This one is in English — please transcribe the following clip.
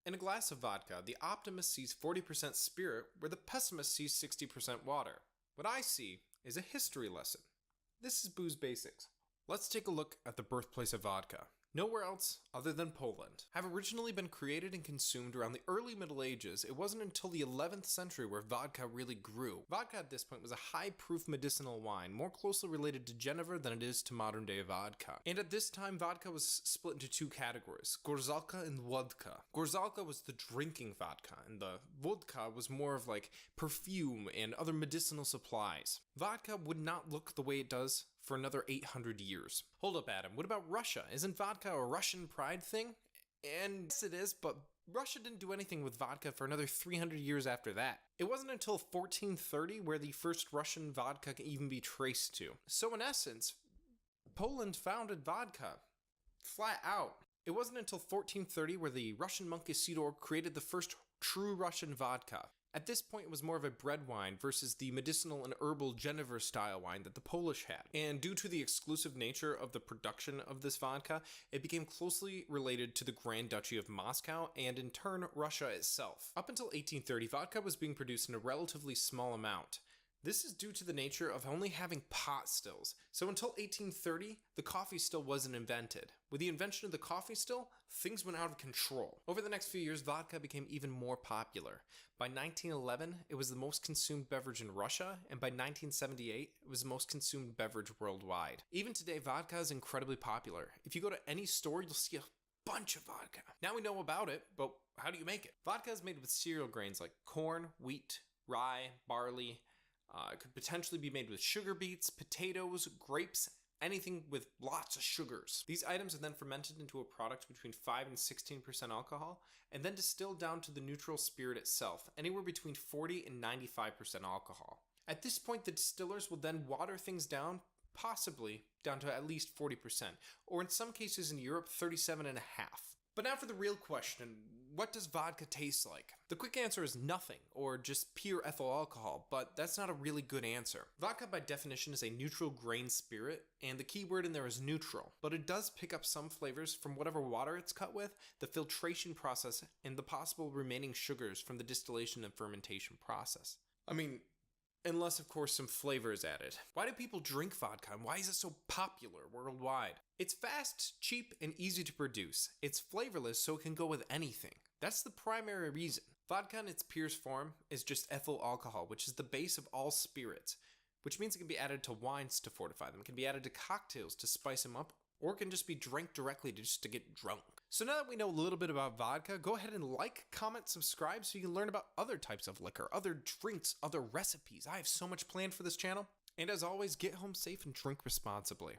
In a glass of vodka, the optimist sees 40% spirit where the pessimist sees 60% water. What I see is a history lesson. This is Booze Basics. Let's take a look at the birthplace of vodka. Nowhere else other than Poland. Have originally been created and consumed around the early Middle Ages, it wasn't until the 11th century where vodka really grew. Vodka at this point was a high-proof medicinal wine, more closely related to Genever than it is to modern-day vodka. And at this time, vodka was split into two categories, gorzalka and vodka. Gorzalka was the drinking vodka, and the vodka was more of like perfume and other medicinal supplies. Vodka would not look the way it does for another 800 years. Hold up, Adam, what about Russia? Isn't vodka a Russian pride thing? And yes, it is, but Russia didn't do anything with vodka for another 300 years after that. It wasn't until 1430 where the first Russian vodka can even be traced to. So in essence, Poland founded vodka. Flat out. It wasn't until 1430 where the Russian monk Isidore created the first true Russian vodka. At this point, it was more of a bread wine versus the medicinal and herbal Genever style wine that the Polish had. And due to the exclusive nature of the production of this vodka, it became closely related to the Grand Duchy of Moscow and in turn, Russia itself. Up until 1830, vodka was being produced in a relatively small amount. This is due to the nature of only having pot stills. So until 1830, the coffee still wasn't invented. With the invention of the coffee still, things went out of control. Over the next few years, vodka became even more popular. By 1911, it was the most consumed beverage in Russia, and by 1978, it was the most consumed beverage worldwide. Even today, vodka is incredibly popular. If you go to any store, you'll see a bunch of vodka. Now we know about it, but how do you make it? Vodka is made with cereal grains like corn, wheat, rye, barley. It could potentially be made with sugar beets, potatoes, grapes, anything with lots of sugars. These items are then fermented into a product between 5 and 16% alcohol, and then distilled down to the neutral spirit itself, anywhere between 40 and 95% alcohol. At this point, the distillers will then water things down, possibly down to at least 40%, or in some cases in Europe, 37.5%. But now for the real question, what does vodka taste like? The quick answer is nothing, or just pure ethyl alcohol, but that's not a really good answer. Vodka by definition is a neutral grain spirit, and the key word in there is neutral, but it does pick up some flavors from whatever water it's cut with, the filtration process, and the possible remaining sugars from the distillation and fermentation process. Unless, of course, some flavor is added. Why do people drink vodka, and why is it so popular worldwide? It's fast, cheap, and easy to produce. It's flavorless, so it can go with anything. That's the primary reason. Vodka in its purest form is just ethyl alcohol, which is the base of all spirits, which means it can be added to wines to fortify them, it can be added to cocktails to spice them up, or it can just be drank directly just to get drunk. So now that we know a little bit about vodka, go ahead and like, comment, subscribe so you can learn about other types of liquor, other drinks, other recipes. I have so much planned for this channel. And as always, get home safe and drink responsibly.